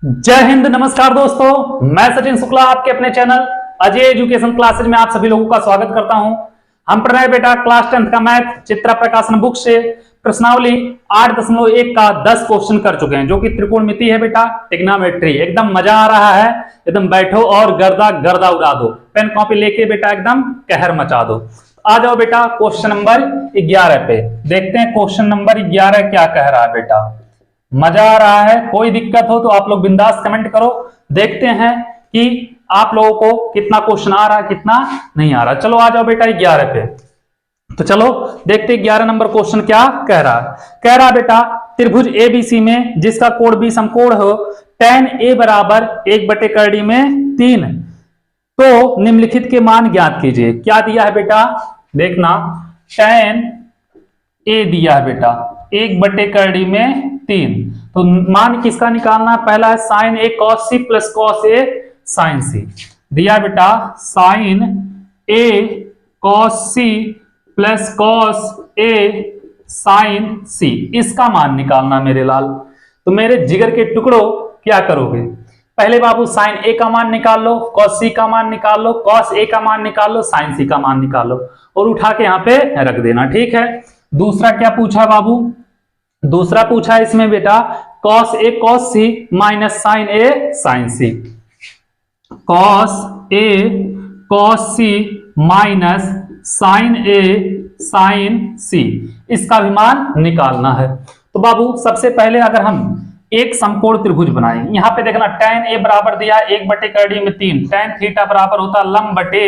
जय हिंद, नमस्कार दोस्तों। मैं सचिन शुक्ला आपके अपने चैनल अजय एजुकेशन क्लासेज में आप सभी लोगों का स्वागत करता हूं। हम पढ़ रहे बेटा क्लास 10th का मैथ चित्रा प्रकाशन बुक से प्रश्नावली 8.1 का 10 क्वेश्चन कर चुके हैं, जो कि त्रिकोणमिति है बेटा, ट्रिग्नोमेट्री। एकदम मजा आ रहा है, एकदम बैठो और गर्दा गर्दा उड़ा दो, पेन कॉपी लेके बेटा एकदम कहर मचा दो। आ जाओ बेटा क्वेश्चन नंबर 11 पे, देखते हैं क्वेश्चन नंबर 11 क्या कह रहा है बेटा। मजा आ रहा है? कोई दिक्कत हो तो आप लोग बिंदास कमेंट करो, देखते हैं कि आप लोगों को कितना क्वेश्चन आ रहा है, कितना नहीं आ रहा। चलो आ जाओ बेटा 11 पे। तो चलो देखते 11 नंबर क्वेश्चन क्या कह रहा है। कह रहा है बेटा त्रिभुज एबीसी में जिसका कोण बी समकोण हो, tan a बराबर 1/3 में 3, तो निम्नलिखित के मान ज्ञात कीजिए। क्या दिया है बेटा, देखना, tan a दिया है बेटा 1/3 में 3, तो मान किसका निकालना है? पहला है साइन ए कॉस सी प्लस कॉस ए साइन सी। दिया बेटा साइन ए कॉस सी प्लस कॉस ए साइन सी, इसका मान निकालना मेरे लाल। तो मेरे जिगर के टुकड़ों क्या करोगे? पहले बाबू साइन ए का मान निकाल लो, कॉस सी का मान निकाल लो, कॉस ए का मान निकाल लो, साइन सी का मान निकाल लो और उठा के यहां पे रख देना। ठीक है। दूसरा क्या पूछा बाबू? दूसरा पूछा है इसमें बेटा cos A cos C minus sign A sign C. Cos A cos C minus sign A sign सी, इसका भी मान निकालना है। तो बाबू सबसे पहले अगर हम एक समकोण त्रिभुज बनाएं, यहां पे देखना tan a बराबर दिया 1/3 में 3, tan थीटा बराबर होता लंब बटे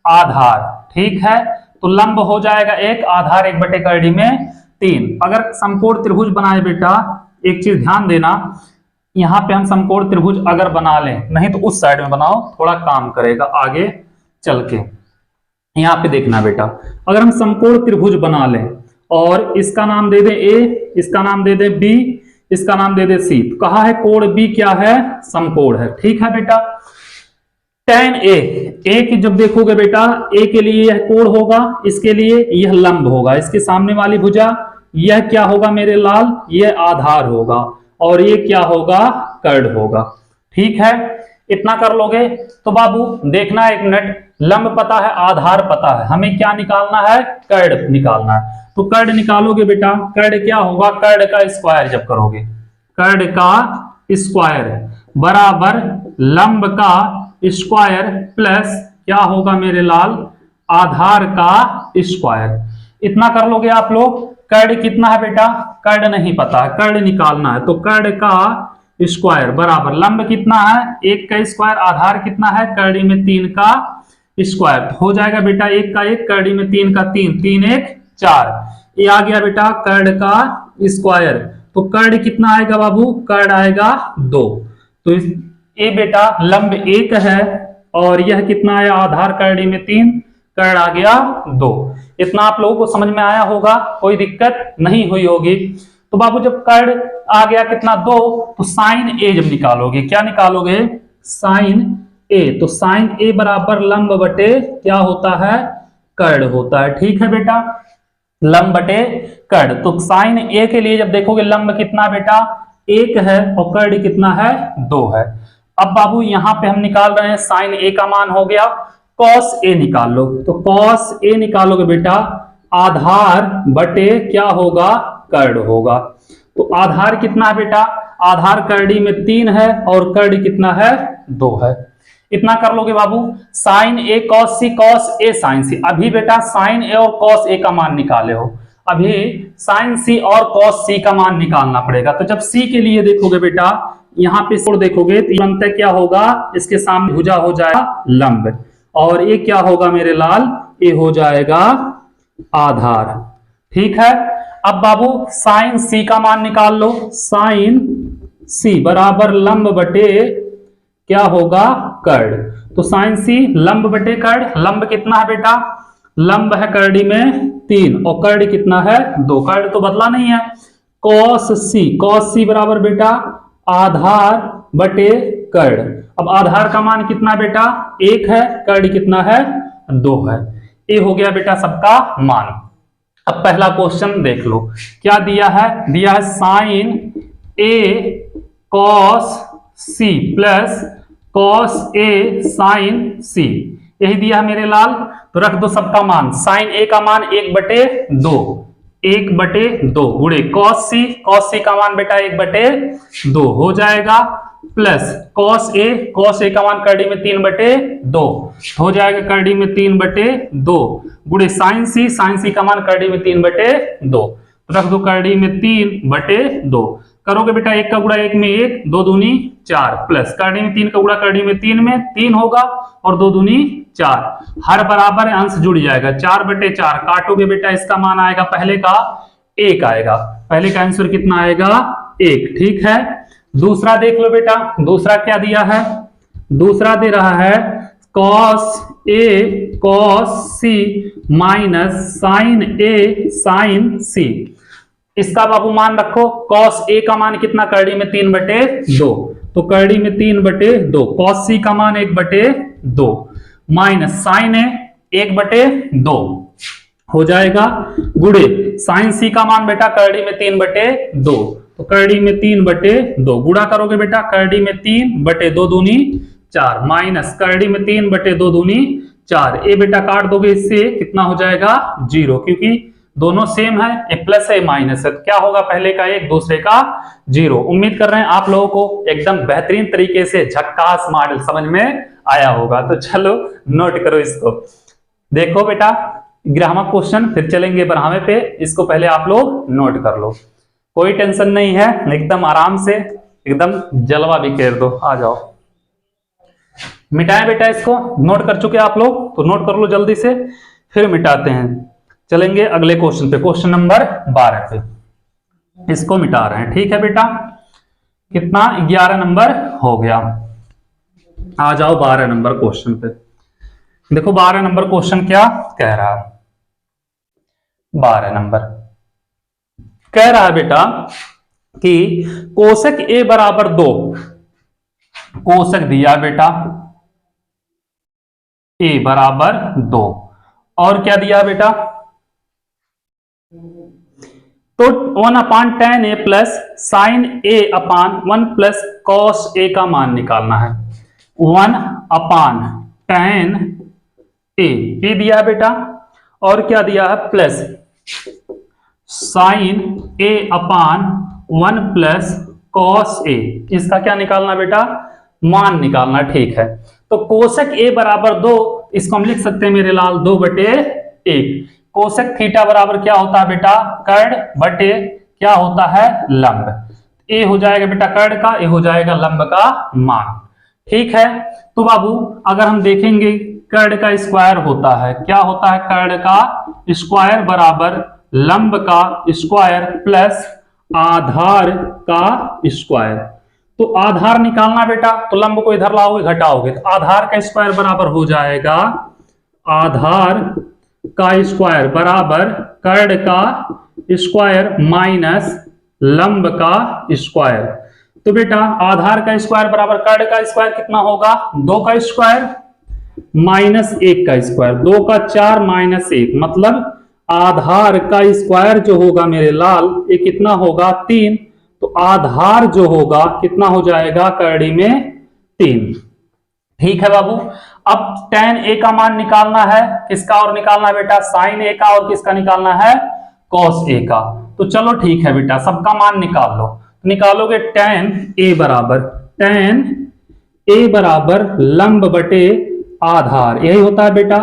आधार। ठीक है, तो लंब हो जाएगा 1, आधार 1/3 में 3। अगर समकोण त्रिभुज बनाए बेटा, एक चीज ध्यान देना, यहां पे हम समकोण त्रिभुज अगर बना लें, नहीं तो उस साइड में बनाओ, थोड़ा काम करेगा आगे चल के। यहां पे देखना बेटा, अगर हम समकोण त्रिभुज बना लें और इसका नाम दे दें a, इसका नाम दे दें b, इसका नाम दे दें c, तो कहा है कोण b क्या है? समकोण है। ठीक है बेटा। tan a, a की जब देखोगे बेटा, a के लिए यह कोण होगा, इसके लिए यह लंब होगा, इसके सामने वाली भुजा यह क्या होगा मेरे लाल? यह आधार होगा और ये क्या होगा? कर्ण होगा। ठीक है, इतना कर लोगे तो बाबू देखना एक मिनट, लंब पता है, आधार पता है, हमें क्या निकालना है? कर्ण निकालना है। तो कर्ण निकालोगे बेटा, कर्ण क्या होगा? कर्ण का स्क्वायर जब करोगे, कर्ण का स्क्वायर बराबर लंब का स्क्वायर प्लस क्या होगा मेरे लाल? आधार का स्क्वायर। इतना कर लोगे आप लोग। कर्ण कितना है बेटा? कर्ण नहीं पता है, कर्ण निकालना है। तो कर्ण का स्क्वायर बराबर लंब कितना है? 1 का स्क्वायर, आधार कितना है? कर्ण में 3 का स्क्वायर, तो हो जाएगा बेटा 1 का 1, कर्ण में 3 का 3, 3 1 4। ये आ गया बेटा कर्ण का स्क्वायर। तो कर्ण कितना आएगा बाबू? कर्ण आएगा 2। तो ये बेटा लंब 1 है और यह कितना है? आधार कर्ण में 3, कर्ण आ गया 2। इतना आप लोगों को समझ में आया होगा, कोई दिक्कत नहीं हुई होगी। तो बाबू जब कर्ण आ गया कितना? 2, तो साइन ए जब निकालोगे, क्या निकालोगे? साइन ए। तो साइन ए बराबर लंब बटे क्या होता है? कर्ण होता है। ठीक है बेटा, लंब बटे कर्ण। तो साइन ए के लिए जब देखोगे लंब कितना बेटा? 1 है और कर्ण कितना है? 2 है। अब बाबू यहां पे हम निकाल रहे हैं साइन ए का मान हो गया, कॉस ए निकाल लो। तो कॉस ए निकालोगे बेटा, आधार बटे क्या होगा? कर्ण होगा। तो आधार कितना है बेटा? आधार कर्ण में 3 है और कर्ण कितना है? 2 है। इतना कर लोगे बाबू। Sign A cos C, cos A sign सी। अभी बेटा साइन ए और कॉस ए का मान निकाले हो, अभी साइन सी और कॉस सी का मान निकालना पड़ेगा। तो जब सी के लिए देखोगे बेटा, यहां पे कोण देखोगे तो अंतर क्या होगा? इसके सामने भुजा हो जाएगा लंब और ये क्या होगा मेरे लाल? ये हो जाएगा आधार। ठीक है। अब बाबू साइन सी का मान निकाल लो। साइन सी बराबर लंब बटे क्या होगा? कर्ण। तो साइन सी लंब बटे कर्ण। लंब कितना है बेटा? लंब है कर्ण में 3 और कर्ण कितना है? 2। कर्ण तो बदला नहीं है। कॉस सी, कॉस सी बराबर बेटा आधार बटे कर्ण। अब आधार का मान कितना बेटा? 1 है, कर्ण कितना है? 2 है। ये हो गया बेटा सबका मान। अब पहला क्वेश्चन देख लो, क्या दिया है? दिया है साइन ए कॉस सी प्लस कॉस ए साइन सी, यही दिया है मेरे लाल। तो रख दो सबका मान, साइन ए का मान 1/2, 1/2 गुणे कॉस सी का मान बेटा 1/2 हो जाएगा, प्लस कॉस ए का मान करड़ी में 3/2 हो जाएगा, करड़ी में 3/2 गुणे साइन सी का मान करड़ी में 3/2, रख दो करड़ी में 3/2। करोगे बेटा 1 का गुणा 1 में 1, 2 दूनी 4, प्लस करड़ी में 3 का गुणा करड़ी में 3 में 3 होगा और 2 दूनी 4, हर बराबर अंश जुड़ जाएगा, 4/4 काटोगे बेटा इसका मान आएगा पहले का 1 आएगा, पहले का आंसर कितना आएगा 1। ठीक है, दूसरा देख लो बेटा, दूसरा क्या दिया है, दूसरा दे रहा है cos A cos C minus sign A sign सी। इसका बाबू मान रखो, कॉस ए का मान कितना करड़ी में 3/2, तो करड़ी में 3/2, कॉस सी का मान 1/2 माइनस साइन ए 1/2 हो जाएगा, गुणे साइन सी का मान बेटा करड़ी में 3/2, तो करड़ी में 3/2 गुणा करोगे बेटा करड़ी में 3/2 दूनी 4 माइनस करड़ी में 3/2 दूनी 4, ए बेटा काट दोगे इससे कितना हो जाएगा 0, क्योंकि दोनों सेम है, ए प्लस है माइनस है, तो क्या होगा पहले का 1 दूसरे का 0। उम्मीद कर रहे हैं आप लोगों को एकदम बेहतरीन तरीके से झक्कास मॉडल समझ में आया होगा। तो चलो नोट करो इसको, देखो बेटा ग्रामर क्वेश्चन, फिर चलेंगे बढ़ावे पे, इसको पहले आप लोग नोट कर लो, कोई टेंशन नहीं है, एकदम आराम से एकदम जलवा भी कर दो। आ जाओ मिटाएं बेटा इसको, नोट कर चुके आप लोग तो नोट कर लो जल्दी से, फिर मिटाते हैं। चलेंगे अगले क्वेश्चन पे, क्वेश्चन नंबर 12 पे इसको मिटा रहे हैं। ठीक है बेटा, कितना 11 नंबर हो गया। आ जाओ 12 नंबर क्वेश्चन पे, देखो 12 नंबर क्वेश्चन क्या कह रहा है। 12 नंबर कह रहा है बेटा कि कोशक ए बराबर 2, कोशक दिया बेटा ए बराबर 2, और क्या दिया बेटा, तो 1/tan a plus sine A upon 1 plus cos A का मान निकालना है। 1/tan ए दिया है बेटा, और क्या दिया है plus sine A upon 1 plus cos ए, इसका क्या निकालना बेटा मान निकालना। ठीक है, तो कोशक ए बराबर 2, इसको हम लिख सकते हैं मेरे लाल 2/1। कोशक थीटा बराबर क्या होता है बेटा कर्ण बटे क्या होता है लंब, ए हो जाएगा बेटा कर्ण का, ए हो जाएगा लंब का मान। ठीक है, तो बाबू अगर हम देखेंगे कर्ण का स्क्वायर होता है, क्या होता है कर्ण का स्क्वायर बराबर लंब का स्क्वायर प्लस आधार का स्क्वायर। तो आधार निकालना बेटा, तो लंब को इधर लाओगे घटाओगे, तो आधार का स्क्वायर बराबर हो जाएगा आधार का स्क्वायर बराबर कर्ण का स्क्वायर माइनस लंब का स्क्वायर। तो बेटा आधार का स्क्वायर बराबर कर्ण का स्क्वायर कितना होगा 2 का स्क्वायर माइनस 1 का स्क्वायर, 2 का 4 माइनस 1, मतलब आधार का स्क्वायर जो होगा मेरे लाल ये कितना होगा 3, तो आधार जो होगा कितना हो जाएगा करड़ी में 3। ठीक है बाबू, अब tan a का मान निकालना है, किसका और निकालना है बेटा sin a का, और किसका निकालना है cos a का। तो चलो ठीक है बेटा सबका मान निकाल लो, निकालोगे tan a बराबर लंब बटे आधार, यही होता है बेटा।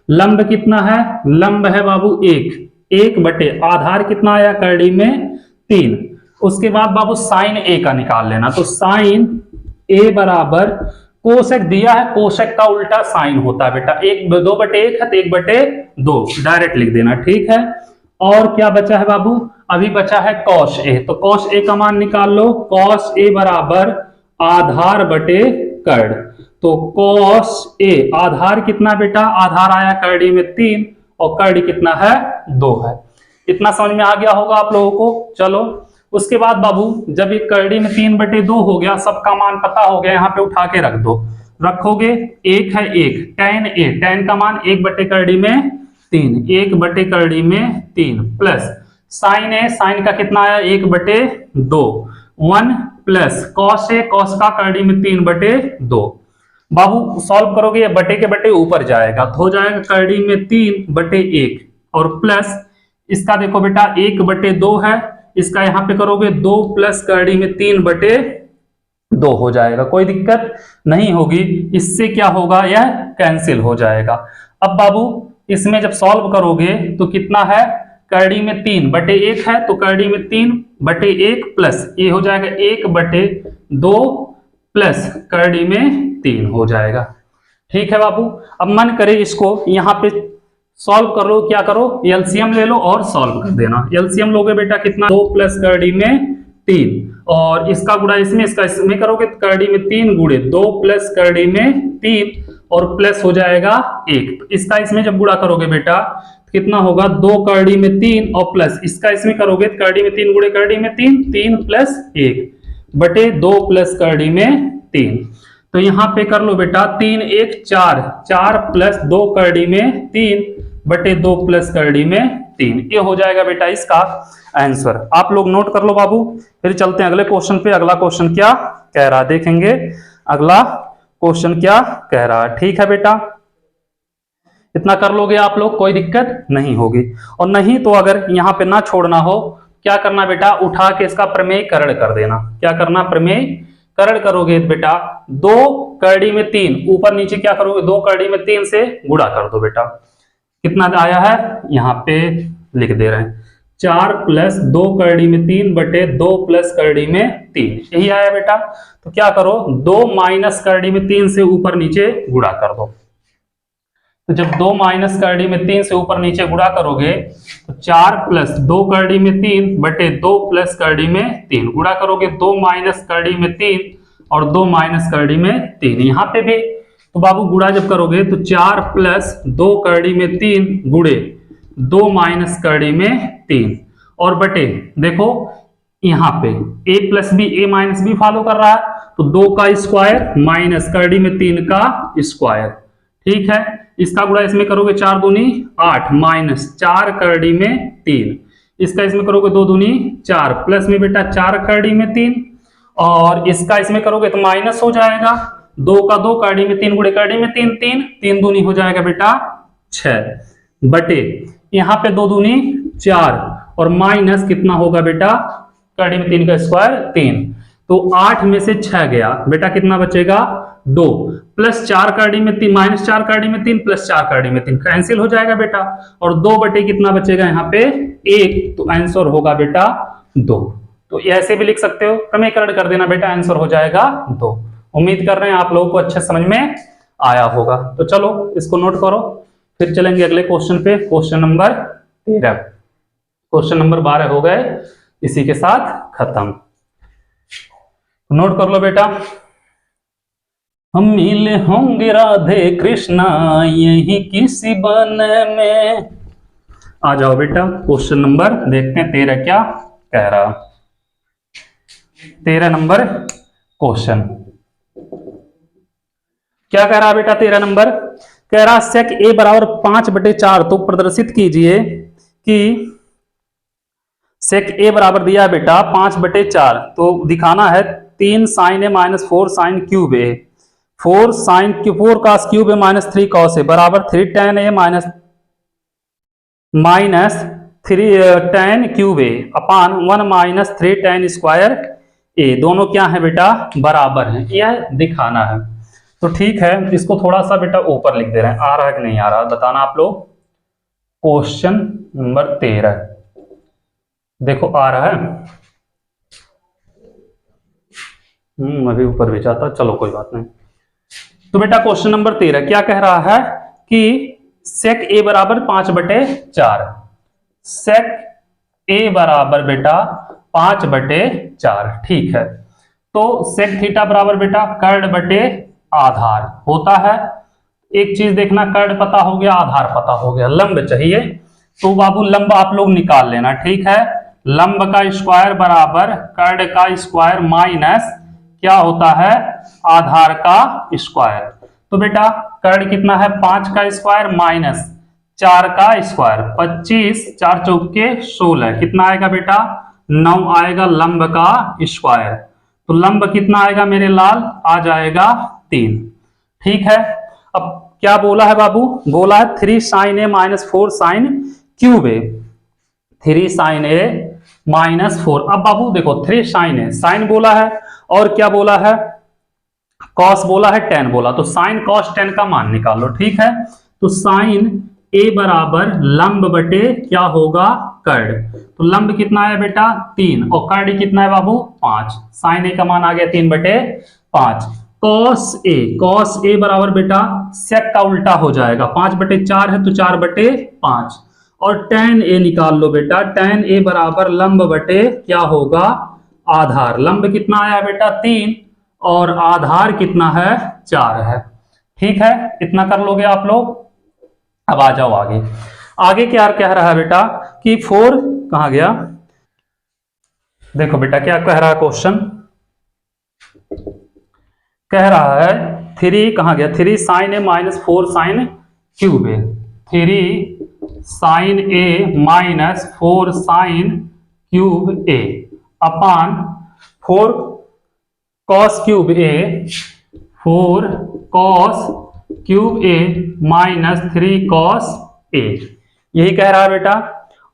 लंब कितना है, लंब है बाबू 1 बटे आधार कितना आया करड़ी में 3। उसके बाद बाबू साइन a का निकाल लेना, तो साइन a बराबर कोशक दिया है, कोशक का उल्टा साइन होता है बेटा, 2/1 है तो 1/2 डायरेक्ट लिख देना। ठीक है, और क्या बचा है बाबू, अभी बचा है cos a, तो cos a का मान निकाल लो, cos a बराबर आधार बटे कर्ण, तो cos a आधार कितना बेटा, आधार आया करड़ी में 3 और करड़ी कितना है 2 है। इतना समझ में आ गया होगा आप लोगों को। चलो उसके बाद बाबू जब ये करड़ी में 3/2 हो गया, सबका मान पता हो गया, यहाँ पे उठा के रख दो, रखोगे 1 है 1 tan a, tan का मान 1 बटे करड़ी में 3, 1 बटे करड़ी में 3 प्लस साइन a, साइन का कितना आया 1/2, 1 प्लस कॉस है, कॉस का करड़ी में 3/2। बाबू सॉल्व करोगे ये बटे के बटे ऊपर जाएगा तो हो जाएगा करड़ी में 3/1 और प्लस इसका देखो बेटा 1/2 है, इसका यहां पे करोगे 2 प्लस करड़ी में 3/2 हो जाएगा, कोई दिक्कत नहीं होगी। इससे क्या होगा, यह कैंसिल हो जाएगा। अब बाबू इसमें जब सॉल्व करोगे तो कितना है, करड़ी में 3/1 है तो करड़ी में 3/1 प्लस ये हो जाएगा 1/2 प्लस करड़ी में 3 हो जाएगा। ठीक है बाबू, अब मन करे इसको यहाँ पे सॉल्व कर लो, क्या करो एलसीएम ले लो और सॉल्व कर देना। एलसीएम लोगे बेटा कितना, 2 प्लस करड़ी में 3 और इसका गुणा इसमें, इसका इसमें करोगे तो करड़ी में 3 गुणे 2 प्लस करड़ी में 3 और प्लस हो जाएगा 1। इसका इसमें जब गुणा करोगे बेटा तो कितना होगा, 2 करड़ी में 3 और प्लस इसका इसमें करोगे तो करड़ी में 3 गुणे करड़ी में 3, 3 प्लस 1/2 प्लस करड़ी में 3। तो यहाँ पे कर लो बेटा 3 1 4, 4 प्लस 2 करड़ी में 3/2 प्लस करड़ी में 3, ये हो जाएगा बेटा इसका आंसर। आप लोग नोट कर लो बाबू, फिर चलते हैं अगले क्वेश्चन पे। अगला क्वेश्चन क्या कह रहा है देखेंगे, अगला क्वेश्चन क्या कह रहा है। ठीक है बेटा, इतना कर लोगे आप लोग, कोई दिक्कत नहीं होगी। और नहीं तो अगर यहाँ पे ना छोड़ना हो, क्या करना बेटा, उठा के इसका प्रमेयकरण कर देना। क्या करना, प्रमेयकरण करोगे तो बेटा 2 करड़ी में 3 ऊपर नीचे क्या करोगे, 2 करड़ी में 3 से गुणा कर दो बेटा। कितना आया है, यहाँ पे लिख दे रहे हैं 4 प्लस 2 करड़ी में 3/2 प्लस करड़ी में 3, यही आया बेटा। तो क्या करो, 2 माइनस करड़ी में 3 से ऊपर नीचे गुणा कर दो। तो जब 2 माइनस करड़ी में 3 से ऊपर नीचे गुणा करोगे तो 4 प्लस 2 करड़ी में 3/2 प्लस करड़ी में 3 गुणा करोगे 2 माइनस करड़ी में 3 और 2 माइनस करड़ी में 3। यहाँ पे भी तो बाबू गुणा जब करोगे तो 4 प्लस 2 करड़ी में 3 गुणे 2 माइनस करड़ी में 3 और बटे देखो यहाँ पे a plus B a minus B follow कर रहा है तो 2 का स्क्वायर माइनस करड़ी में 3 का स्क्वायर। ठीक है, इसका गुणा इसमें करोगे 4 दूनी 8 माइनस 4 करड़ी में 3, इसका इसमें करोगे 2 दूनी 4 प्लस में बेटा 4 करड़ी में 3 और इसका इसमें करोगे तो माइनस हो जाएगा 2 का 2 करड़ी में 3 गुणे करड़ी में 3 3 3 दूनी हो जाएगा बेटा 6 बटे यहाँ पे 2 दूनी 4 और माइनस कितना होगा बेटा करड़ी में 3 का स्क्वायर 3, तो 8 में से 6 गया बेटा, कितना बचेगा 2 प्लस 4 करड़ी में 3 माइनस 4 करड़ी में 3 प्लस 4 करड़ी में 3 कैंसिल हो जाएगा बेटा और 2 बटे कितना बचेगा यहाँ पे 1, तो आंसर होगा बेटा 2। तो ऐसे भी लिख सकते हो, समीकरण कर देना बेटा, आंसर हो जाएगा 2। उम्मीद कर रहे हैं आप लोगों को अच्छे समझ में आया होगा। तो चलो इसको नोट करो, फिर चलेंगे अगले क्वेश्चन पे। क्वेश्चन नंबर 13, क्वेश्चन नंबर 12 हो गए, इसी के साथ खत्म। नोट कर लो बेटा, हम मिले होंगे राधे कृष्णा यही किसी बन में। आ जाओ बेटा क्वेश्चन नंबर देखते हैं 13 क्या कह रहा। 13 नंबर क्वेश्चन क्या कह रहा बेटा, 13 नंबर कह रहा सेक ए बराबर 5/4, तो प्रदर्शित कीजिए कि सेक ए बराबर दिया बेटा 5/4, तो दिखाना है 3 sign A minus 4 sine cube A, 4 sign 4 cos cube A minus 3 cos A बराबर 3 tan A minus 3 tan cube a upon 1 minus 3 tan square ए, दोनों क्या है बेटा बराबर हैं, यह दिखाना है। तो ठीक है, इसको थोड़ा सा बेटा ऊपर लिख दे रहे हैं, आ रहा है कि नहीं आ रहा बताना आप लोग। क्वेश्चन नंबर 13 देखो आ रहा है, अभी ऊपर भी जाता, चलो कोई बात नहीं। तो बेटा क्वेश्चन नंबर 13 क्या कह रहा है कि सेक ए बराबर 5/4, सेक ए बराबर बेटा 5/4। ठीक है, तो सेक थीटा बराबर बेटा कर्ण बटे आधार होता है। एक चीज देखना, कर्ण पता हो गया, आधार पता हो गया, लंब चाहिए, तो बाबू लंब आप लोग निकाल लेना। ठीक है, लंब का स्क्वायर बराबर कर्ण का स्क्वायर माइनस क्या होता है आधार का स्क्वायर। तो बेटा कर्ण कितना है 5 का स्क्वायर माइनस 4 का स्क्वायर, 25 4 चौके 16, कितना आएगा बेटा 9 आएगा लंब का स्क्वायर। तो लंब कितना आएगा मेरे लाल, आ जाएगा 3। ठीक है, अब क्या बोला है बाबू, बोला है 3 sin a minus 4 sin cube A, 3 sin a minus 4। अब बाबू देखो 3 sin a, साइन बोला है और क्या बोला है, कॉस बोला है, tan बोला, तो साइन कॉस tan का मान निकालो। ठीक है, तो साइन a बराबर लंब बटे क्या होगा, कर्ड। तो लंब कितना है बेटा 3 और कर्ड कितना है बाबू 5। साइन a का मान आ गया 3/5। कॉस ए बराबर बेटा सेक का उल्टा हो जाएगा, 5/4 है तो 4/5। और tan a निकाल लो बेटा, tan a बराबर लंब बटे क्या होगा, आधार। लंब कितना आया बेटा 3 और आधार कितना है 4 है। ठीक है, इतना कर लोगे आप लोग। अब आ जाओ आगे, आगे क्या कह रहा है बेटा कि 4 कहां गया, देखो बेटा क्या कह रहा है क्वेश्चन, कह रहा है 3 कहां गया, 3 sin a minus 4 sin cube A, 3 sin a minus 4 sin cube a upon 4 cos cube A, 4 cos cube A minus 3 cos ए, यही कह रहा है बेटा।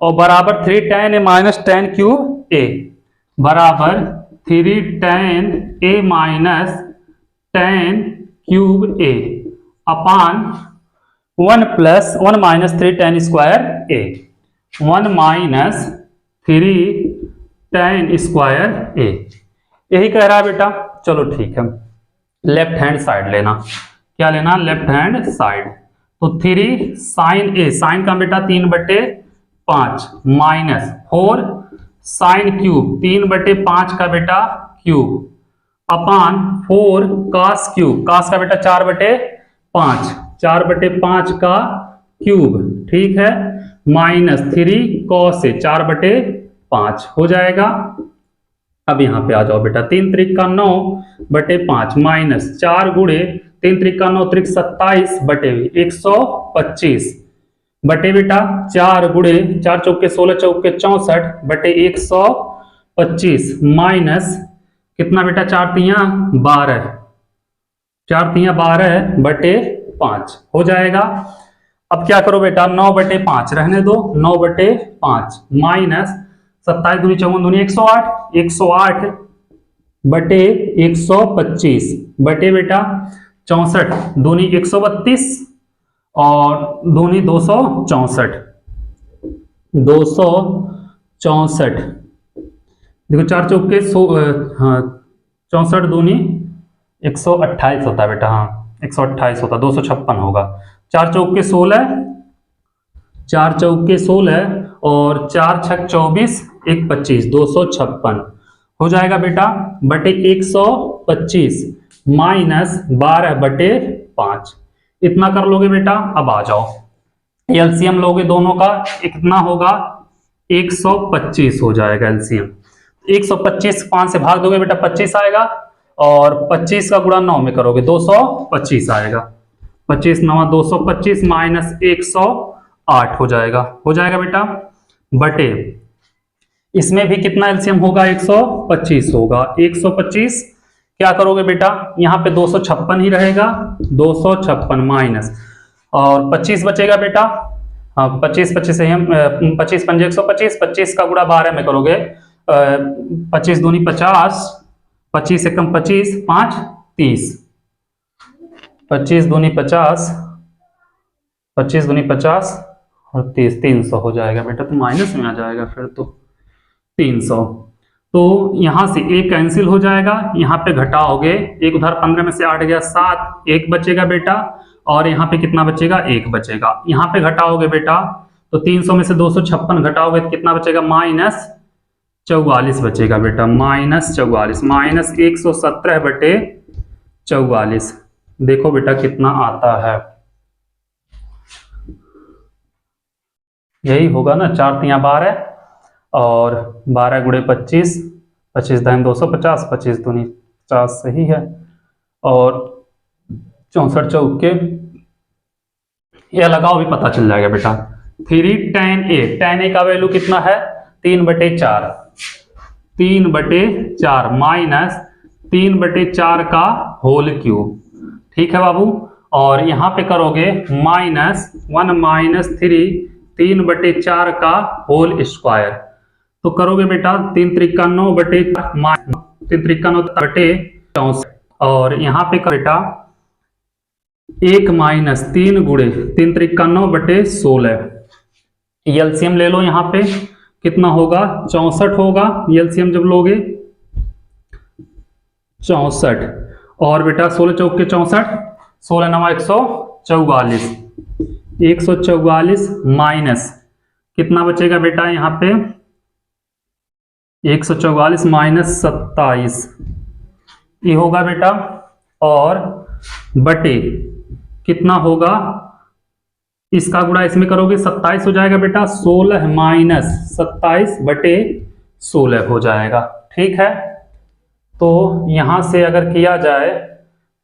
और बराबर 3 tan a minus tan cube a बराबर 3 tan a minus tan cube a upon 1 plus 1 minus 3 tan square a, 1 minus 3 tan square a, यही कह रहा है बेटा। चलो ठीक है, लेफ्ट हैंड साइड लेना, क्या लेना, लेफ्ट हैंड साइड। तो 3 sin a, साइन का बेटा 3/5 माइनस 4 sin क्यूब 3/5 का बेटा क्यूब अपान 4 cos क्यूब, cos का बेटा 4/5, 4/5 का क्यूब। ठीक है, माइनस 3 cos से 4/5 हो जाएगा। अब यहां पे आ जाओ बेटा, 3 त्रिक का 9/5 माइनस 4 गुणे 3 त्रिक का 9 त्रिक 27 बटे 125 बटे बेटा 4 गुणे 4 चौके 16 चौके 64 बटे 125 माइनस कितना बेटा 4 तियां 12, 4 तियां 12 बटे 5 हो जाएगा। अब क्या करो बेटा, 9/5 रहने दो, 9/5 माइनस 27 दूनी 54 दूनी 108, 108 बटे 125 बटे बेटा 64 दूनी 132 और दूनी 264, 264 देखो 4 चौके 64 दूनी 128 होता है बेटा, हाँ 128 होता, 256 होगा। 4 चौके 16, 4 चौके 16 और 4 छक 24 1 25, 256 हो जाएगा बेटा बटे 125 माइनस 12/5, इतना कर लोगे बेटा। अब आ जाओ एलसीएम लोगे दोनों का, कितना होगा 125 हो जाएगा एलसीएम। 125 5 से भाग दोगे बेटा 25 आएगा और 25 का गुणा 9 में करोगे 225 आएगा, 25 9 225 माइनस 108 हो जाएगा बेटा बटे इसमें भी कितना एलसीएम होगा 125 होगा। 125 क्या करोगे बेटा, यहाँ पे 256 ही रहेगा, 256 माइनस और 25 बचेगा बेटा, हाँ 25 से हम 25 पंजे 125, 25 का गुणा 12 में करोगे 25 दूनी 50, 25 एकम 25 5 30, 25 दूनी 50, 25 दूनी 50 और 30 300 हो जाएगा बेटा, तो माइनस में आ जाएगा फिर तो 300। तो यहां से एक कैंसिल हो जाएगा, यहाँ पे घटाओगे, एक उधर 15 में से 8 गया 7, एक बचेगा बेटा और यहाँ पे कितना बचेगा 1 बचेगा। यहाँ पे घटाओगे बेटा तो 300 में से 256 घटाओगे तो कितना बचेगा -44 बचेगा बेटा, -44 माइनस 117/44। देखो बेटा कितना आता है, यही होगा ना, 4 तियां 12 और 12 गुणे 25, 25 दाइन 250, 25 दूनी 50 सही है और 64 चौके, यह लगाओ भी पता चल जाएगा बेटा। 3 tan a, tan a का वैल्यू कितना है 3/4, 3/4 माइनस 3/4 का होल क्यूब। ठीक है बाबू। और यहाँ पे करोगे -1 - 3 3/4 का होल स्क्वायर। तो करोगे बेटा 3 त्रिका 9/64 और यहाँ पे बेटा 1 - 3 गुणे 3 त्रिका 9/16। एलसीएम ले लो। यहाँ पे कितना होगा 64 होगा। एलसीएम जब लोगे 64 और बेटा 16 चौक के 64, 16 9 144, 144 माइनस कितना बचेगा बेटा यहाँ पे 144 माइनस 27 ये होगा बेटा। और बटे कितना होगा इसका गुणा इसमें करोगे 27 हो जाएगा बेटा। 16 माइनस 27/16 हो जाएगा। ठीक है। तो यहां से अगर किया जाए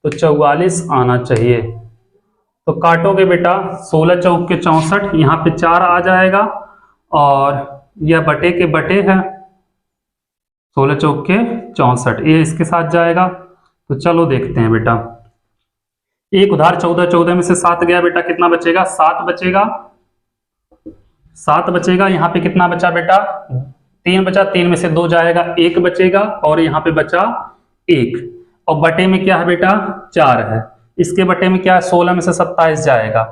तो 44 आना चाहिए। तो काटोगे बेटा 16 चौक के 64, यहाँ पे 4 आ जाएगा और यह बटे के बटे है 16 चौक के 64, ये इसके साथ जाएगा। तो चलो देखते हैं बेटा। एक उधार 14, 14 में से 7 गया बेटा, कितना बचेगा 7 बचेगा। 7 बचेगा। यहाँ पे कितना बचा बेटा 3 बचा, 3 में से 2 जाएगा 1 बचेगा और यहाँ पे बचा 1 और बटे में क्या है बेटा 4 है। इसके बटे में क्या है 16 में से 27 जाएगा।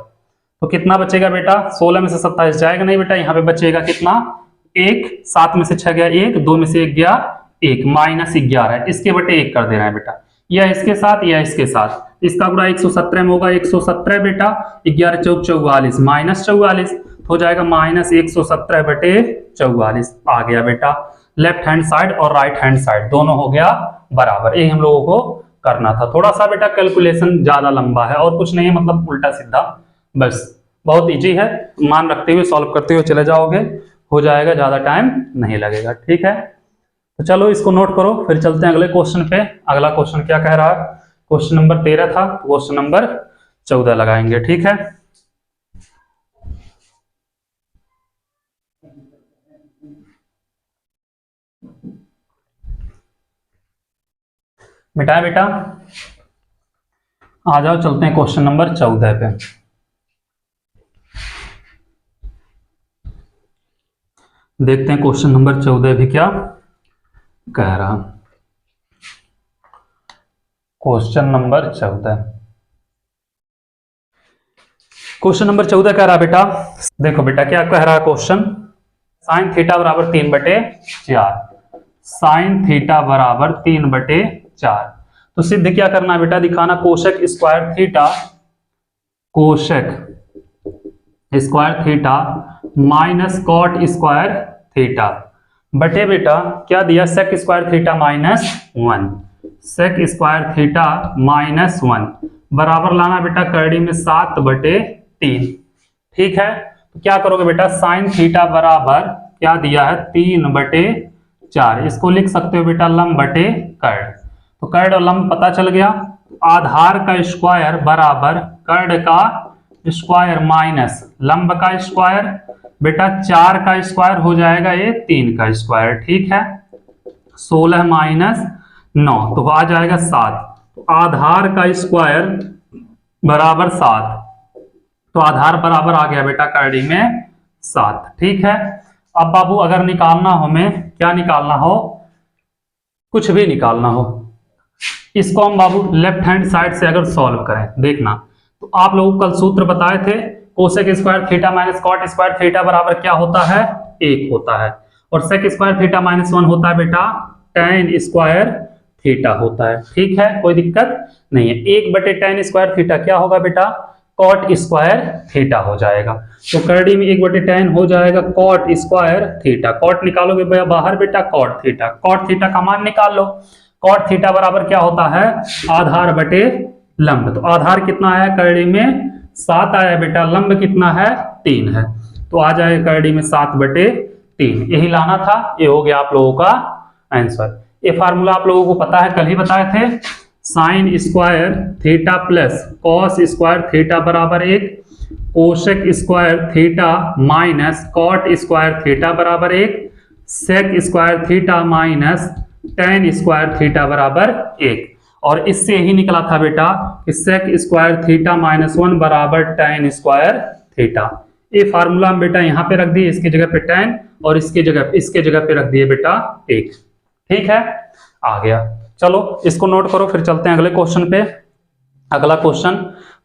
तो कितना बचेगा बेटा 16 में से 27 जाएगा नहीं बेटा। यहाँ पे बचेगा कितना 1, 7 में से 6 गया 1, 2 में से 1 गया 1 -11। इसके बटे 1 कर देना है बेटा। यह इसके साथ या इसके साथ। इसका गुणा 117 में होगा 117 बेटा। 11 चौक 44 -44 हो जाएगा -117/44 आ गया बेटा। लेफ्ट हैंड साइड और राइट हैंड साइड दोनों हो गया बराबर। यही हम लोगों को करना था। थोड़ा सा बेटा कैलकुलेशन ज्यादा लंबा है और कुछ नहीं है, मतलब उल्टा सीधा बस। बहुत इजी है, मान रखते हुए सॉल्व करते हुए चले जाओगे, हो जाएगा, ज्यादा टाइम नहीं लगेगा। ठीक है। तो चलो इसको नोट करो, फिर चलते हैं अगले क्वेश्चन पे। अगला क्वेश्चन क्या कह रहा है, क्वेश्चन नंबर 13 था, क्वेश्चन नंबर 14 लगाएंगे। ठीक है। बेटा बेटा आ जाओ, चलते हैं क्वेश्चन नंबर 14 पे। देखते हैं क्वेश्चन नंबर 14 भी क्या कह रहा। क्वेश्चन नंबर 14, क्वेश्चन नंबर 14 कह रहा बेटा, देखो बेटा क्या कह रहा है क्वेश्चन। साइन थीटा बराबर 3/4, साइन थीटा बराबर 3/4। तो सिद्ध क्या करना है बेटा, दिखाना cosec square theta, cosec square theta minus cot square theta बटे बेटा क्या दिया sec square theta -1, sec square theta -1 बराबर लाना बेटा करड़ी में 7/3। ठीक है। तो क्या करोगे बेटा साइन थीटा बराबर क्या दिया है 3/4, इसको लिख सकते हो बेटा लंब बटे कर्ड। तो कर्ड और लंब पता चल गया। आधार का स्क्वायर बराबर कर्ड का स्क्वायर माइनस लंब का स्क्वायर बेटा 4 का स्क्वायर हो जाएगा ये 3 का स्क्वायर। ठीक है। 16 माइनस 9 तो आ जाएगा 7। तो आधार का स्क्वायर बराबर 7, तो आधार बराबर आ गया बेटा करड़ी में 7। ठीक है। अब बाबू अगर निकालना हो, हमें क्या निकालना हो, कुछ भी निकालना हो, इसको हम बाबू लेफ्ट हैंड साइड से अगर सॉल्व करें, देखना तो आप लोगों को कल सूत्र बताए थे cosec square theta minus cot square theta बराबर क्या होता है 1 होता है, और सेक स्क्वायर थीटा -1 होता है बेटा tan स्क्वायर थीटा होता है। ठीक है, कोई दिक्कत नहीं है। 1/tan स्क्वायर थीटा क्या होगा बेटा कॉट स्क्वायर थीटा हो जाएगा। तो करड़ी में 1/tan हो जाएगा कॉट स्क्वायर थीटा। कॉट निकालोगे बाहर बेटा कॉट थीटा, कॉट थीटा का मान निकाल लो। कॉट थीटा बराबर क्या होता है आधार बटे लंब। तो आधार कितना आया करड़ी में 7 आया बेटा, लंब कितना है 3 है, तो आ जाएगा करड़ी में 7/3। यही लाना था, ये हो गया आप लोगों का आंसर। ये फार्मूला आप लोगों को पता है, कल ही बताए थे। Sine square theta plus cos square theta बराबर 1, cosec square theta minus cot square theta बराबर 1, sec square theta minus tan square theta बराबर 1। और इससे यही निकला था बेटा कि sec स्क्वायर थीटा -1 बराबर tan स्क्वायर थीटा। ये फार्मूला हम बेटा यहाँ पे रख दिए, इसकी जगह पे tan और इसके जगह पे रख दिए बेटा 1। ठीक है, आ गया। चलो इसको नोट करो, फिर चलते हैं अगले क्वेश्चन पे। अगला क्वेश्चन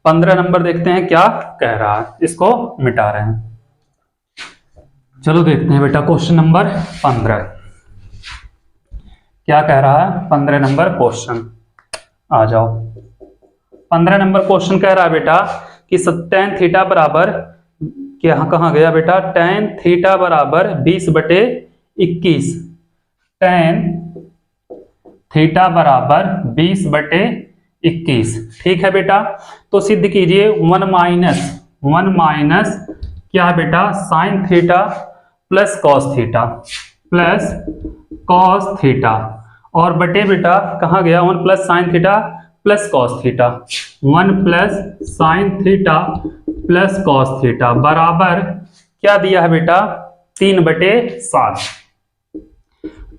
15 नंबर देखते हैं क्या कह रहा है, इसको मिटा रहे हैं। चलो देखते हैं बेटा क्वेश्चन नंबर 15 क्या कह रहा है। 15 नंबर क्वेश्चन आ जाओ। 15 नंबर क्वेश्चन कह रहा है बेटा कि tan थीटा बराबर, क्या कहाँ गया बेटा, tan थीटा बराबर 20/21। tan थीटा बराबर 20/21। ठीक है बेटा, तो सिद्ध कीजिए 1 माइनस क्या है बेटा, sine theta plus cos theta और बटे बेटा कहाँ गया 1 plus sine theta plus cos theta, 1 plus sine theta plus cos theta बराबर क्या दिया है बेटा 3/7।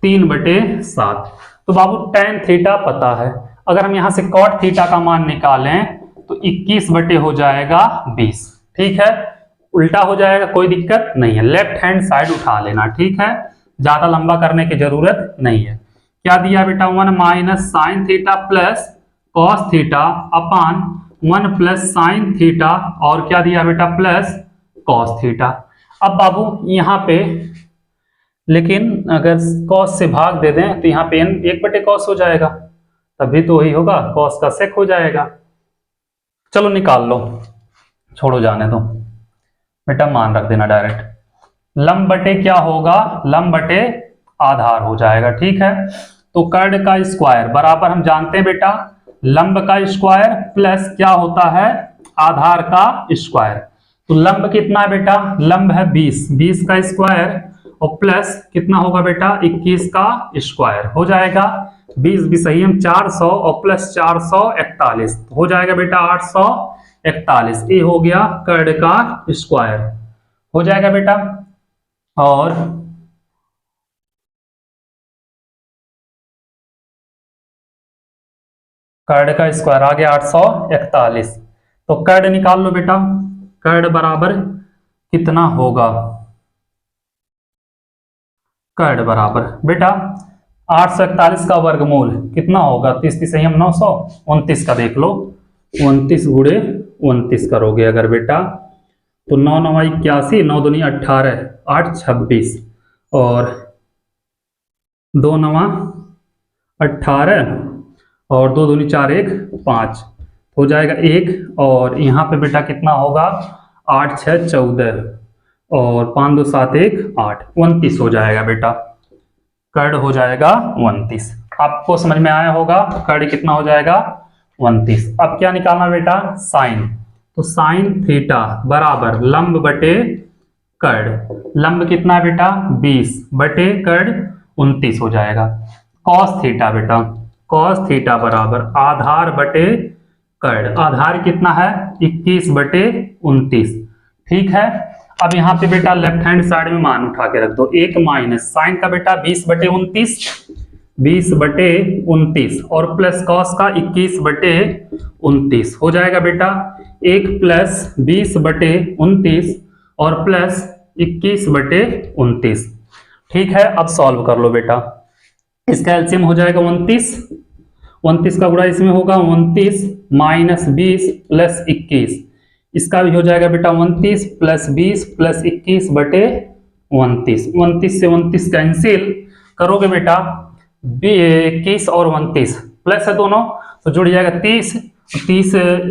3/7। तो बाबू tan थीटा पता है, अगर हम यहां से cot थीटा का मान निकालें तो 21 बटे हो जाएगा 20। ठीक है, उल्टा हो जाएगा, कोई दिक्कत नहीं है, लेफ्ट हैंड साइड उठा लेना। ठीक है, ज्यादा लंबा करने की जरूरत नहीं है। क्या दिया बेटा 1 minus sine theta plus cos theta upon 1 plus sine theta और क्या दिया बेटा प्लस कॉस थीटा। अब बाबू यहाँ पे लेकिन अगर कॉस से भाग दे दें तो यहाँ पे n 1/cos हो जाएगा, तभी तो वही होगा, कॉस का सेक हो जाएगा। चलो निकाल लो, छोड़ो जाने दो बेटा, मान रख देना डायरेक्ट। लंब बटे क्या होगा, लंब बटे आधार हो जाएगा। ठीक है, तो कर्ण का स्क्वायर बराबर हम जानते हैं बेटा लंब का स्क्वायर प्लस क्या होता है आधार का स्क्वायर। तो लंब कितना है बेटा, लंब है 20 का स्क्वायर और प्लस कितना होगा बेटा 21 का स्क्वायर हो जाएगा। 20 भी सही हम 400 और प्लस 441 हो जाएगा बेटा 841। ये हो गया कर्ण का स्क्वायर हो जाएगा बेटा। और कर्ण का स्क्वायर आ गया 841। तो कर्ण निकाल लो बेटा, कर्ण बराबर कितना होगा, कर्ण बराबर बेटा 841 का वर्गमूल कितना होगा, 30 सही हम 929 का देख लो, 29 गुणे 29 करोगे अगर बेटा तो 9 9 81, 9 दूनी 18, 8 26 और 2 9 18 और 2 दूनी 4 1 5 हो जाएगा 1। और यहाँ पे बेटा कितना होगा 8 6 14 और 5 2 7 1 8 29 हो जाएगा बेटा, कर्ण हो जाएगा 29। आपको समझ में आया होगा कर्ण कितना हो जाएगा 29। अब क्या निकालना बेटा साइन, तो साइन थीटा बराबर लंब बटे कर्ण, लंब कितना है बेटा 20 बटे कर्ण 29 हो जाएगा। कॉस थीटा बेटा, कॉस थीटा बराबर आधार बटे कर्ण, आधार कितना है 21/29। ठीक है, अब यहाँ पे बेटा लेफ्ट हैंड साइड में मान उठा के रख दो, 1 माइनस साइन का बेटा 20/29 और प्लस कॉस का 21/29 हो जाएगा बेटा 1 प्लस 20/29 और प्लस 21/29। ठीक है, अब सॉल्व कर लो बेटा, इसका एलसीएम हो जाएगा 29 का गुणा इसमें होगा 29 माइनस 20 प्लस 21, इसका भी हो जाएगा बेटा 29 प्लस 20 प्लस 21/29। 29 से 29 कैंसिल करोगे बेटा 21 और 29 प्लस है दोनों तो जुड़ जाएगा 30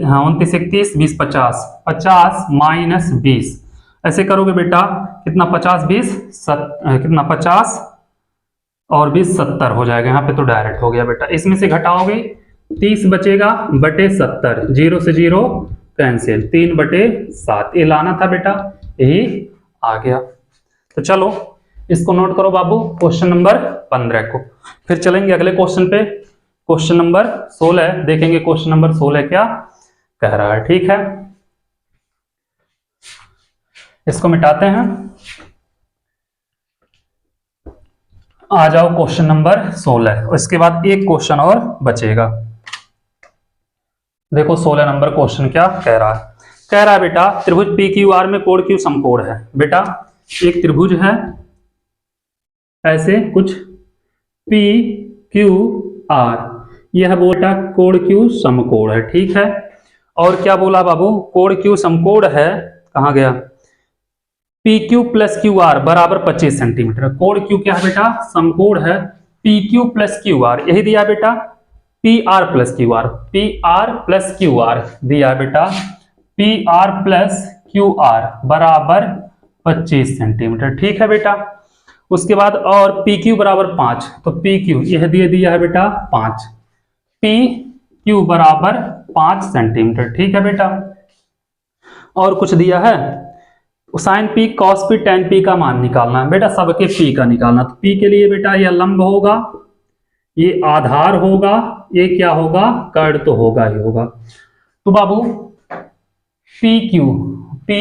हाँ 29 31 20 50 50 माइनस 20, ऐसे करोगे बेटा कितना 50 20 कितना 50 और 20 70 हो जाएगा। यहाँ पे तो डायरेक्ट हो गया बेटा, इसमें से घटाओगे 30 बचेगा बटे 70, 0 से 0 कैंसिल, 3/7 ये लाना था बेटा, यही आ गया। तो चलो इसको नोट करो बाबू क्वेश्चन नंबर 15 को, फिर चलेंगे अगले क्वेश्चन पे। क्वेश्चन नंबर 16 देखेंगे, क्वेश्चन नंबर 16 क्या कह रहा है। ठीक है, इसको मिटाते हैं। आ जाओ क्वेश्चन नंबर 16। इसके बाद एक क्वेश्चन और बचेगा। देखो 16 नंबर क्वेश्चन क्या कह रहा है। कह रहा है बेटा त्रिभुज पी क्यू आर में कोण क्यू समकोण है। बेटा एक त्रिभुज है ऐसे कुछ पी क्यू आर, यह बोला कोण क्यू समकोण है, ठीक है। और क्या बोला बाबू, कोण क्यू समकोण है, कहां गया, P Q plus Q R बराबर 25 सेंटीमीटर। कोण क्यू क्या है बेटा, समकोण है P Q plus Q R, यही दिया बेटा P R plus Q R, P R plus Q R दिया बेटा, P R plus Q R बराबर 25 सेंटीमीटर, ठीक है बेटा। उसके बाद और पी क्यू बराबर 5, तो पी क्यू यह दिया है बेटा 5, पी क्यू बराबर 5 सेंटीमीटर, ठीक है बेटा। और कुछ दिया है, sine P cos P tan P का मान निकालना है बेटा, सबके पी का निकालना। तो पी के लिए बेटा यह लंब होगा, ये आधार होगा, ये क्या होगा, कर्ण तो होगा ही होगा। तो बाबू पी क्यू पी,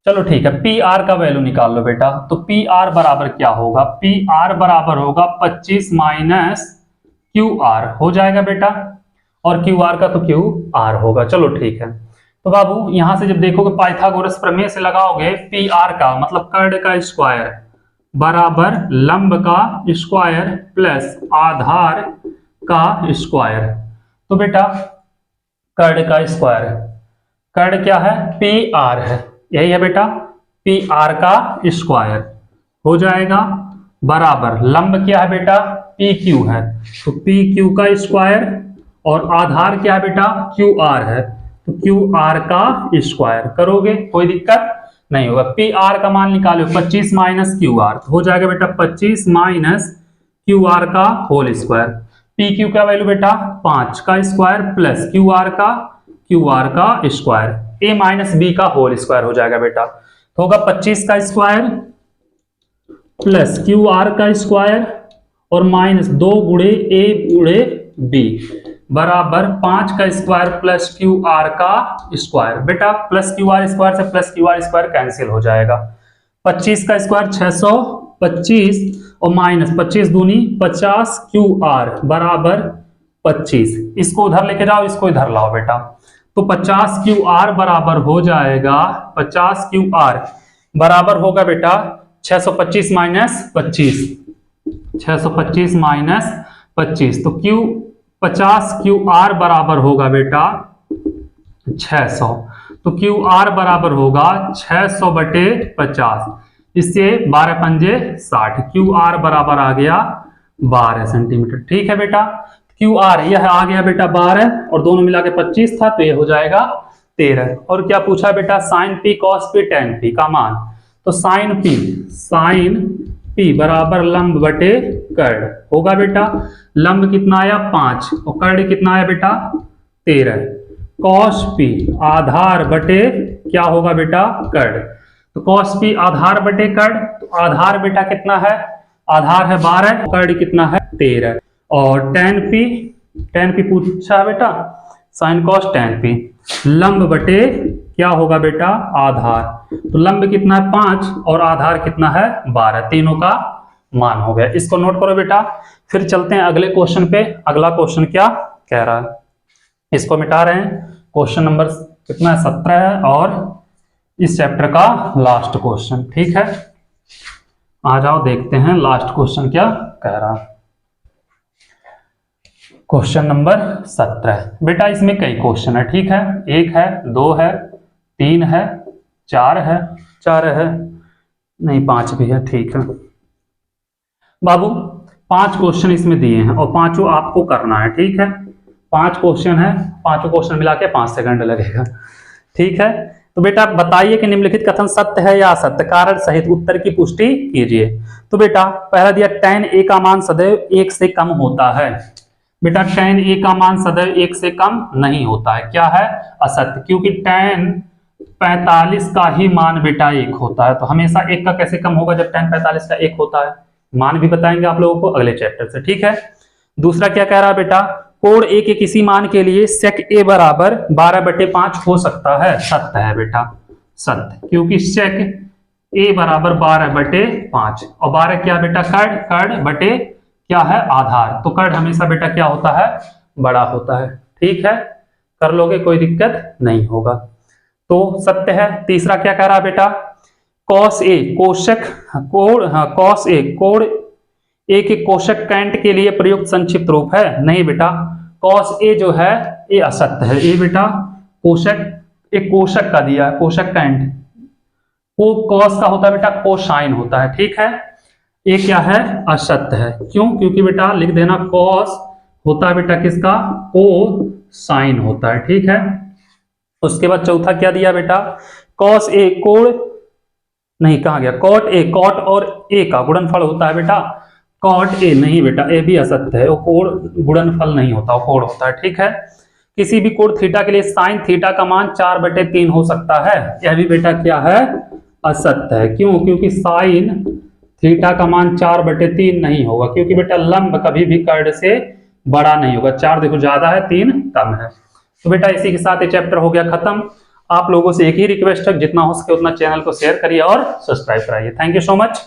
चलो ठीक है, पी आर का वैल्यू निकाल लो बेटा। तो पी आर बराबर क्या होगा, पी आर बराबर होगा 25 माइनस क्यू आर हो जाएगा बेटा, और क्यू आर का तो क्यू आर होगा, चलो ठीक है। तो बाबू यहां से जब देखोगे पाइथागोरस प्रमेय से लगाओगे, पी आर का मतलब कर्ण का स्क्वायर बराबर लंब का स्क्वायर प्लस आधार का स्क्वायर। तो बेटा कर्ण का स्क्वायर, कर्ण क्या है, पी आर है, यही है बेटा, पी आर का स्क्वायर हो जाएगा बराबर लंब क्या है बेटा, पी क्यू है, तो पी क्यू का स्क्वायर, और आधार क्या है बेटा, क्यू आर है, तो क्यू आर का स्क्वायर करोगे, कोई दिक्कत नहीं होगा। पी आर का मान निकालो 25 माइनस क्यू आर, तो हो जाएगा बेटा 25 माइनस क्यू आर का होल स्क्वायर। पी क्यू का वैल्यू बेटा 5 का स्क्वायर प्लस क्यू आर का स्क्वायर, ए माइनस बी का होल स्क्वायर हो जाएगा बेटा। तो होगा 25 का स्क्वायर प्लस क्यू आर का स्क्वायर और माइनस 2 गुणे ए गुणे बी बराबर 5 का स्क्वायर प्लस क्यू आर का स्क्वायर। बेटा प्लस क्यू आर स्क्वायर से plus Q R square cancel हो जाएगा। 25 का स्क्वायर 625 और माइनस 25 दूनी 50 क्यू आर बराबर 25। इसको उधर लेके जाओ, इसको इधर लाओ बेटा, तो 50 क्यू आर बराबर हो जाएगा, 50 क्यू आर बराबर होगा बेटा 625 माइनस 25, 625 माइनस 25, तो क्यू 50 क्यू आर बराबर होगा बेटा 600, तो क्यू आर बराबर होगा 600 बटे 50, इससे 12 पंजे 60, क्यू आर बराबर आ गया 12 सेंटीमीटर, ठीक है बेटा। क्यू आर यह आ गया बेटा 12 और दोनों मिला के 25 था, तो यह हो जाएगा 13। और क्या पूछा बेटा, sine P cos P tan P का मान, तो साइन पी बराबर लंब बटे कर्ण होगा बेटा, लंब कितना आया 5 और कर्ण कितना आया बेटा 13, कॉस पी आधार बटे क्या होगा बेटा कर्ण, तो कॉस पी आधार बटे कर्ण, तो आधार बेटा कितना है, आधार है 12, कर्ण कितना है 13, और टेन पी पूछा है बेटा, साइन कॉस टेन पी लंब बटे क्या होगा बेटा आधार, तो लंब कितना है 5 और आधार कितना है 12, तीनों का मान हो गया। इसको नोट करो बेटा। फिर चलते हैं अगले क्वेश्चन पे। अगला क्वेश्चन क्या कह रहा है, इसको मिटा रहे हैं। क्वेश्चन नंबर कितना है 17 है और इस चैप्टर का लास्ट क्वेश्चन, ठीक है। आ जाओ देखते हैं लास्ट क्वेश्चन क्या कह रहा है। क्वेश्चन नंबर 17 बेटा, इसमें कई क्वेश्चन है, ठीक है, 1 है 2 है 3 है 4 है नहीं 5 भी है, ठीक है बाबू। 5 क्वेश्चन इसमें दिए हैं और पांचों आपको करना है, ठीक है। 5 क्वेश्चन है, पांचों क्वेश्चन मिला के 5 सेकंड लगेगा, ठीक है। तो बेटा बताइए कि निम्नलिखित कथन सत्य है या असत्य, कारण सहित उत्तर की पुष्टि कीजिए। तो बेटा पहला दिया tan a का मान सदैव 1 से कम होता है। बेटा tan a का मान सदैव 1 से कम नहीं होता है, क्या है असत्य, क्योंकि tan 45 का ही मान बेटा 1 होता है, तो हमेशा 1 का कैसे कम होगा जब tan 45 का 1 होता है, मान भी बताएंगे आप लोगों को अगले चैप्टर से, ठीक है। दूसरा क्या कह रहा है बेटा, कोण a के किसी मान के लिए sec a बराबर 12/5 हो सकता है, सत्य है बेटा, सत्य, क्योंकि sec ए बराबर 12/5 और 12 क्या बेटा कर्ण, कर्ण बटे क्या है आधार, तो कर्ण हमेशा बेटा क्या होता है बड़ा होता है। ठीक है, कर लोगे कोई दिक्कत नहीं होगा। तो सत्य है। तीसरा क्या कह रहा बेटा, कॉस ए कोशक कोण, कॉस ए कोण ए के कोशक कैंट के लिए प्रयुक्त संक्षिप्त रूप है। नहीं बेटा, कॉस ए जो है ये असत्य है। ए बेटा कोशक, एक कोशक का दिया है, कोशक कैंट, वो कॉस का होता है बेटा कोसाइन होता है। ठीक है, ये क्या है असत्य है। क्यों, क्योंकि बेटा लिख देना कॉस होता है बेटा किसका, कोसाइन होता है। ठीक है, उसके बाद चौथा क्या दिया बेटा, कॉस ए कोण, नहीं कहा गया, कॉट ए, कॉट और ए का गुणनफल होता है बेटा कॉट ए। नहीं बेटा, ए भी असत्य है, वो कोण गुणनफल नहीं होता, वो कोण होता है। ठीक है, किसी भी कोण थीटा के लिए साइन थीटा का मान 4/3 हो सकता है, यह भी बेटा क्या है असत्य है। क्यों, क्योंकि साइन थीटा का मान 4/3 नहीं होगा, क्योंकि बेटा लंब कभी भी कर्ण से बड़ा नहीं होगा। 4 देखो ज्यादा है, 3 कम है। तो बेटा इसी के साथ ये चैप्टर हो गया खत्म। आप लोगों से एक ही रिक्वेस्ट है, जितना हो सके उतना चैनल को शेयर करिए और सब्सक्राइब कराइए। Thank you so much.